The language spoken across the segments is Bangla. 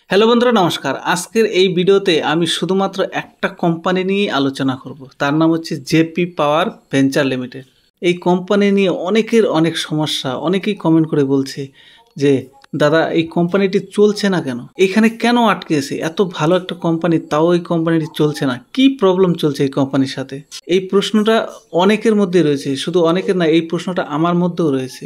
হ্যালো বন্ধুরা, নমস্কার। আজকের এই ভিডিওতে আমি শুধুমাত্র একটা কোম্পানি নিয়ে আলোচনা করব। তার নাম হচ্ছে জেপি পাওয়ার ভেঞ্চার লিমিটেড। এই কোম্পানি নিয়ে অনেকের অনেক সমস্যা, অনেকেই কমেন্ট করে বলছে যে দাদা এই কোম্পানিটি চলছে না কেন, এখানে কেন আটকে আছে? এত ভালো একটা কোম্পানি, তাও এই কোম্পানিটি চলছে না, কি প্রবলেম চলছে এই কোম্পানির সাথে? এই প্রশ্নটা অনেকের মধ্যে রয়েছে, শুধু অনেকের না, এই প্রশ্নটা আমার মধ্যেও রয়েছে।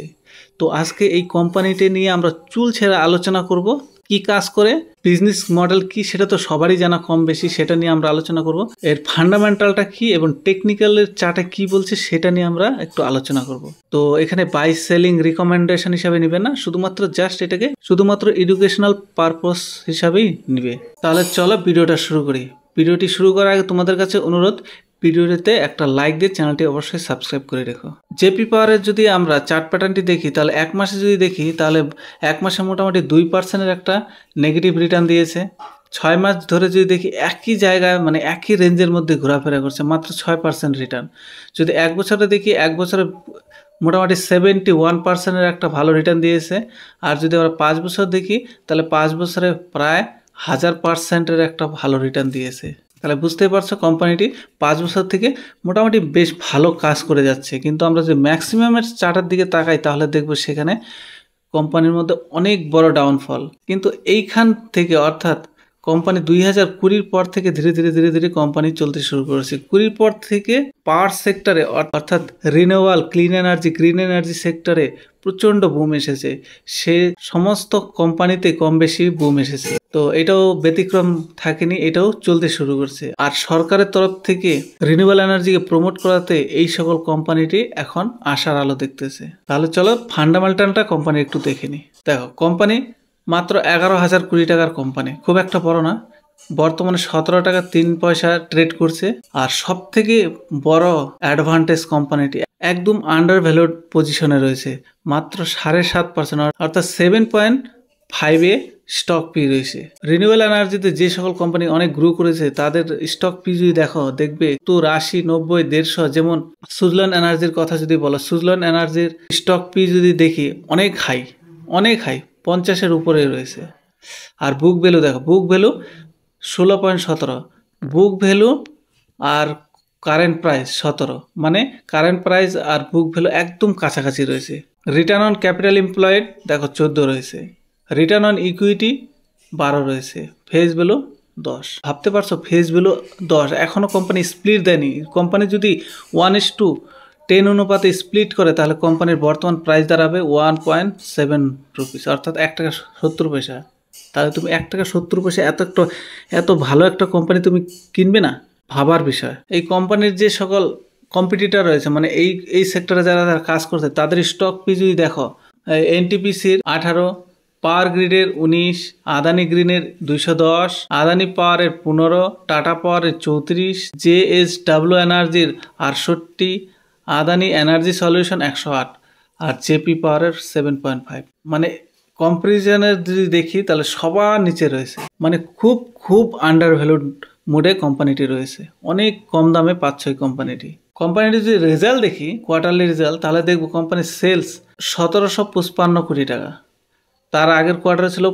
তো আজকে এই কোম্পানিটি নিয়ে আমরা চুল ছেড়ে আলোচনা করব। কি কাজ করে, বিজনেস মডেল কি, সেটা তো সবারই জানা কম বেশি, সেটা নিয়ে আমরা আলোচনা করব। এর ফান্ডামেন্টালটা কি এবং টেকনিক্যালের চার্টে কি বলছে সেটা নিয়ে আমরা একটু আলোচনা করব। তো এখানে বাই সেলিং রিকমেন্ডেশন হিসাবে নিবে না, শুধুমাত্র জাস্ট এটাকে শুধুমাত্র এডুকেশনাল পারপস হিসাবেই নিবে। তাহলে চলো ভিডিওটা শুরু করি। ভিডিওটি শুরু করার আগে তোমাদের কাছে অনুরোধ, ভিডিওতে একটা লাইক দিয়ে চ্যানেলটি অবশ্যই সাবস্ক্রাইব করে রেখো। জেপি পাওয়ারের যদি আমরা চার্ট প্যাটার্নটি দেখি, তাহলে এক মাসে যদি দেখি, তাহলে এক মাসে মোটামুটি 2% একটা নেগেটিভ রিটার্ন দিয়েছে। 6 মাস ধরে যদি দেখি, একই জায়গায় মানে একই রেঞ্জের মধ্যে ঘোরাফেরা করছে, মাত্র 6% রিটার্ন। যদি এক বছরে দেখি, এক বছরে মোটামুটি 71% একটা ভালো রিটার্ন দিয়েছে। আর যদি আমরা 5 বছর দেখি, তাহলে 5 বছরে প্রায় 1000% একটা ভালো রিটার্ন দিয়েছে। তাহলে বুঝতেই পারছো কোম্পানিটি 5 বছর থেকে মোটামুটি বেশ ভালো কাজ করে যাচ্ছে। কিন্তু আমরা যে ম্যাক্সিমামের চার্টের দিকে তাকাই, তাহলে দেখবো সেখানে কোম্পানির মধ্যে অনেক বড় ডাউনফল। কিন্তু এইখান থেকে, অর্থাৎ কোম্পানি 2020 পর থেকে ধীরে ধীরে কোম্পানি চলতে শুরু করেছে। 20 পর থেকে পাওয়ার সেক্টরে, অর্থাৎ renewable clean energy, green energy সেক্টরে প্রচণ্ড বুম এসেছে। সে সমস্ত কোম্পানিতে কম বেশি বুম এসেছে। তো এটাও ব্যতিক্রম থাকেনি, এটাও চলতে শুরু করছে। আর সরকারের তরফ থেকে রিনিউয়েবল এনার্জিকে প্রমোট করাতে এই সকল কোম্পানিটি এখন আশার আলো দেখতেছে। তাহলে চলো ফান্ডামেন্টালটা কোম্পানি একটু দেখে নি। দেখো, কোম্পানি মাত্র 11,000 কোটি টাকার কোম্পানি, খুব একটা বড় না। বর্তমানে 17 টাকা 3 পয়সা ট্রেড করছে। আর সব থেকে বড় অ্যাডভান্টেজ কোম্পানিটি একদম আন্ডার ভ্যালুড পজিশনে রয়েছে, মাত্র 7.5%, অর্থাৎ 7.5 স্টক পি রয়েছে। রিনিউয়েবল এনার্জিতে যে সকল কোম্পানি অনেক গ্রো করেছে, তাদের স্টক পি যদি দেখো, দেখবে 80, 90, 150। যেমন সুজলন এনার্জির কথা যদি বলো, সুজলন এনার্জির স্টক পি যদি দেখি, অনেক হাই, 50-এর উপরে রয়েছে। আর বুক ভ্যালু দেখো, বুক ভ্যালু 16.17, বুক ভ্যালু আর কারেন্ট প্রাইস 17, মানে কারেন্ট প্রাইস আর বুক ভ্যালু একদম কাছাকাছি রয়েছে। রিটার্ন অন ক্যাপিটাল এমপ্লয়েড দেখো 14 রয়েছে, রিটার্ন অন ইকুইটি 12 রয়েছে, ফেস ভ্যালু 10। ভাবতে পারছো, ফেস ভ্যালু 10, এখনও কোম্পানি স্প্লিট দেয়নি। কোম্পানি যদি 1:10 অনুপাতে স্প্লিট করে, তাহলে কোম্পানির বর্তমান প্রাইস দাঁড়াবে 1.7 রুপিস, অর্থাৎ 1 টাকা 70 পয়সা। তাহলে তুমি 1 টাকা 70 পয়সা এত ভালো একটা কোম্পানি তুমি কিনবে না? ভাবার বিষয়। এই কোম্পানির যে সকল কম্পিটিটর রয়েছে, মানে এই সেক্টরে যারা কাজ করছে, তাদের স্টক পি যদি দেখো, এনটিপিসির 18, পাওয়ার গ্রিডের 19, আদানি গ্রিনের 210, আদানি পাওয়ারের 15, টাটা পাওয়ারের 34, জেএসডব্লিউ এনার্জির 68, আদানি এনার্জি সলিউশন 108, আর জেপি পাওয়ারের 7.5। মানে কম্পারিজনের যদি দেখি, তাহলে সবার নিচে রয়েছে। মানে খুব আন্ডার ভ্যালুড মোডে কোম্পানিটি রয়েছে। অনেক কম দামে পাচ্ছ এই কোম্পানিটির যদি রেজাল্ট দেখি, কোয়ার্টারলি রেজাল্ট, তাহলে দেখবো কোম্পানির সেলস 1755 কোটি টাকা। তার আগের কোয়ার্টারে ছিল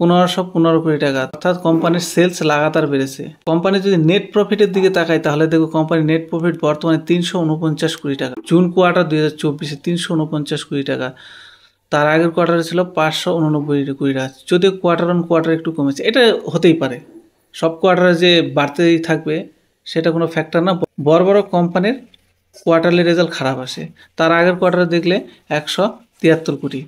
1515 কোটি টাকা, অর্থাৎ কোম্পানির সেলস লাগাতার বেড়েছে। কোম্পানি যদি নেট প্রফিটের দিকে তাকাই, তাহলে দেখবো কোম্পানির নেট প্রফিট বর্তমানে 349 কোটি টাকা। জুন কোয়ার্টার 2024-এ 349 কোটি টাকা। তার আগের কোয়ার্টারে ছিল 589 কোটি টাকা। যদিও কোয়ার্টার অন কোয়ার্টার একটু কমেছে, এটা হতেই পারে, সব কোয়ার্টারে যে বাড়তেই থাকবে সেটা কোনো ফ্যাক্টর না। বড় বড় কোম্পানির কোয়ার্টারলি রেজাল্ট খারাপ আসে। তার আগের কোয়ার্টারে দেখলে 173 কোটি।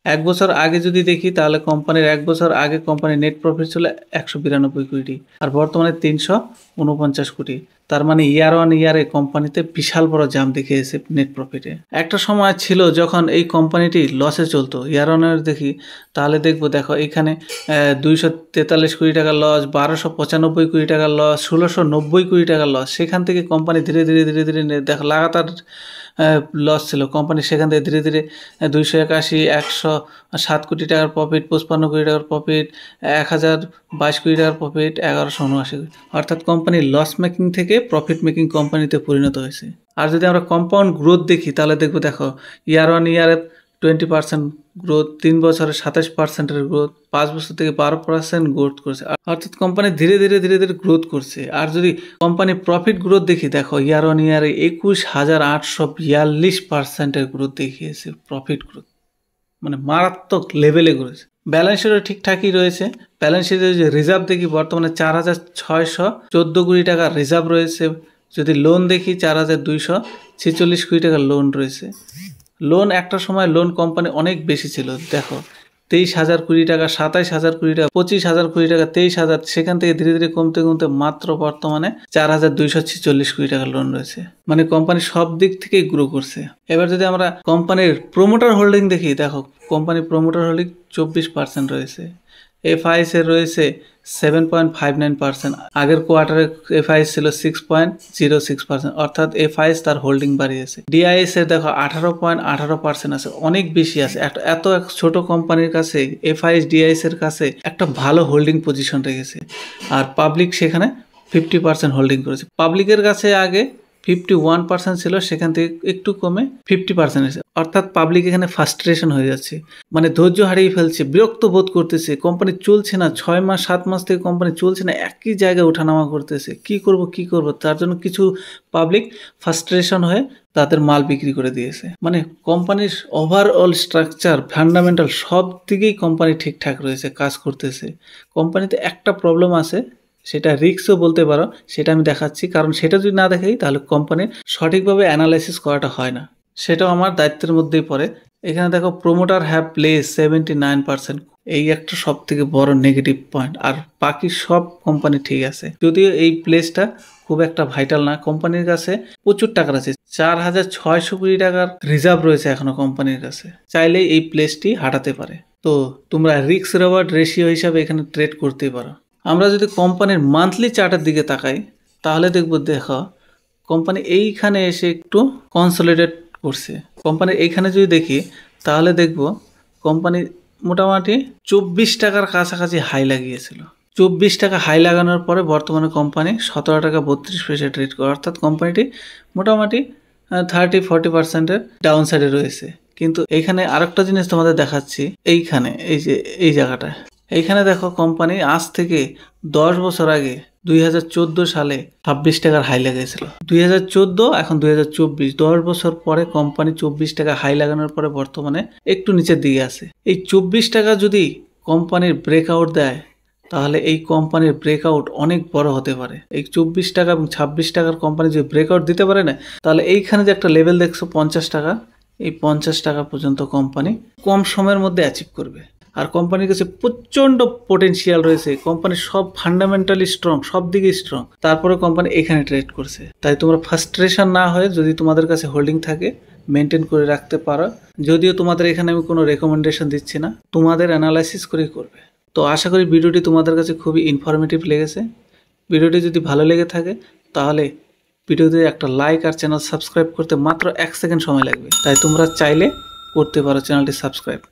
এক বছর আগে যদি দেখি, তাহলে কোম্পানির এক বছর আগে কোম্পানির নেট প্রফিট ছিল 192 কোটি, আর বর্তমানে 349 কোটি। তার মানে ইয়ার অন ইয়ারে কোম্পানিতে বিশাল বড় জাম্প দেখিয়েছে নেট প্রফিটে। একটা সময় ছিল যখন এই কোম্পানিটি লসে চলতো। ইয়ার অন ইয়ার দেখি, তাহলে দেখো এখানে 243 কোটি টাকার লস, 1295 কোটি টাকার লস, 1690 কোটি টাকার লস। সেখান থেকে কোম্পানি ধীরে ধীরে দেখো লাগাতার লস ছিল কোম্পানি, সেখান থেকে ধীরে 281, 107 কোটি টাকার প্রফিট, 55 কোটি টাকার প্রফিট, 1022 কোটি টাকার প্রফিট, 1179 কোটি। অর্থাৎ কোম্পানি লস মেকিং থেকে প্রফিট মেকিং কোম্পানিতে পরিণত হয়েছে। আর যদি আমরা কম্পাউন্ড গ্রোথ দেখি, তাহলে দেখো ইয়ার অন ইয়ারে 20% গ্রোথ, 3 বছরে 27%-এর গ্রোথ, 5 বছর থেকে 12% গ্রোথ করছে। অর্থাৎ কোম্পানি ধীরে ধীরে গ্রোথ করছে। আর যদি কোম্পানি প্রফিট গ্রোথ দেখি, দেখো ইয়ার অন ইয়ারে 21,842%-এর গ্রোথ দেখিয়েছে প্রফিট গ্রোথ, মানে মারাত্মক লেভেলে করেছে। ব্যালেন্স শিটও ঠিকঠাকই রয়েছে। ব্যালেন্স শিটে যে রিজার্ভ দেখি, বর্তমানে 4,614 কোটি টাকার রিজার্ভ রয়েছে। যদি লোন দেখি, 4,246 কোটি টাকার লোন রয়েছে। লোন একটা সময় লোন কোম্পানি অনেক বেশি ছিল, দেখো 23,000 কোটি টাকা, 27,000 কোটি টাকা, 25,000 কোটি টাকা, 23,000, সেখান থেকে ধীরে ধীরে কমতে কমতে মাত্র বর্তমানে 4,246 কোটি টাকার লোন রয়েছে। মানে কোম্পানি সব দিক থেকেই গ্রো করছে। এবার যদি আমরা কোম্পানির প্রোমোটার হোল্ডিং দেখি, দেখো কোম্পানির প্রোমোটার হোল্ডিং 24% রয়েছে। এফআইএস এর রয়েছে 7.59%। আগের কোয়ার্টারে এফআইএস ছিল 6.06%, অর্থাৎ এফআইএস তার হোল্ডিং বাড়িয়েছে। ডিআইএস এর দেখো 18.18% আছে, অনেক বেশি আছে। এত এক ছোট কোম্পানির কাছে এফআইএস ডিআইএস এর কাছে একটা ভালো হোল্ডিং পজিশন রেখেছে। আর পাবলিক সেখানে 50% হোল্ডিং করেছে। পাবলিকের কাছে আগে 51% ছিল, সেখান থেকে একটু কমে 50% এসেছে। অর্থাৎ পাবলিক এখানে ফ্রাস্ট্রেশন হয়ে যাচ্ছে, মানে ধৈর্য হারিয়ে ফেলছে, বিরক্ত বোধ করতেছে। কোম্পানি চলছে না, 6 মাস 7 মাস থেকে কোম্পানি চলছে না, একই জায়গায় ওঠানামা করতেছে। কি করব, তার জন্য কিছু পাবলিক ফ্রাস্ট্রেশন হয়ে তাদের মাল বিক্রি করে দিয়েছে। মানে কোম্পানির ওভারঅল স্ট্রাকচার, ফান্ডামেন্টাল সব দিকেই কোম্পানি ঠিকঠাক রয়েছে, কাজ করতেছে। কোম্পানিতে একটা প্রবলেম আছে, সেটা রিস্কও বলতে পারো, সেটা আমি দেখাচ্ছি। কারণ সেটা যদি না দেখাই তাহলে কোম্পানির সঠিকভাবে অ্যানালাইসিস করাটা হয় না, সেটাও আমার দায়িত্বের মধ্যেই পড়ে। এখানে দেখো প্রোমোটার হ্যাভ প্লেস 79%, এই একটা সব থেকে বড় নেগেটিভ পয়েন্ট। আর বাকি সব কোম্পানি ঠিক আছে, যদিও এই প্লেসটা খুব একটা ভাইটাল না। কোম্পানির কাছে প্রচুর টাকা আছে, 4,600 কোটি টাকার রিজার্ভ রয়েছে এখনো কোম্পানির কাছে, চাইলেই এই প্লেসটি হাঁটাতে পারে। তো তোমরা রিস্ক রিওয়ার্ড রেশিও হিসাবে এখানে ট্রেড করতেই পারো। আমরা যদি কোম্পানির মান্থলি চার্টের দিকে তাকাই, তাহলে দেখো কোম্পানি এইখানে এসে একটু কনসলিডেট করছে। কোম্পানির এইখানে যদি দেখি, তাহলে দেখব কোম্পানি মোটামুটি 24 টাকার কাছাকাছি হাই লাগিয়েছিল। 24 টাকা হাই লাগানোর পরে বর্তমানে কোম্পানি 17 টাকা 32 পয়সা ট্রেড করে, অর্থাৎ কোম্পানিটি মোটামুটি 30-40%-এর ডাউন সাইডে রয়েছে। কিন্তু এইখানে আরেকটা জিনিস তোমাদের দেখাচ্ছি, এইখানে এই জায়গাটায়, এইখানে দেখো কোম্পানি আজ থেকে 10 বছর আগে 2014 সালে 26 টাকার হাই লাগিয়েছিল। 2014, এখন 2024, 10 বছর পরে কোম্পানি 24 টাকা হাই লাগানোর পরে বর্তমানে একটু নিচের দিকে আছে। এই 24 টাকা যদি কোম্পানির ব্রেকআউট দেয়, তাহলে এই কোম্পানির ব্রেকআউট অনেক বড় হতে পারে। এই 24 টাকা এবং 26 টাকার কোম্পানি যদি ব্রেকআউট দিতে পারে না, তাহলে এইখানে যে একটা লেভেল দেখছো 50 টাকা, এই 50 টাকা পর্যন্ত কোম্পানি কম সময়ের মধ্যে অ্যাচিভ করবে। আর কোম্পানির কাছে প্রচণ্ড পোটেনশিয়াল রয়েছে, কোম্পানির সব ফান্ডামেন্টালি স্ট্রং, সব দিকে স্ট্রং, তারপরে কোম্পানি এখানে ট্রেড করছে। তাই তোমরা ফ্রাস্ট্রেশন না হয়ে যদি তোমাদের কাছে হোল্ডিং থাকে মেনটেন করে রাখতে পারো। যদিও তোমাদের এখানে আমি কোনো রেকমেন্ডেশন দিচ্ছি না, তোমাদের অ্যানালাইসিস করেই করবে। তো আশা করি ভিডিওটি তোমাদের কাছে খুবই ইনফরমেটিভ লেগেছে। ভিডিওটি যদি ভালো লেগে থাকে তাহলে ভিডিওতে একটা লাইক আর চ্যানেল সাবস্ক্রাইব করতে মাত্র 1 সেকেন্ড সময় লাগবে। তাই তোমরা চাইলে করতে পারো চ্যানেলটি সাবস্ক্রাইব।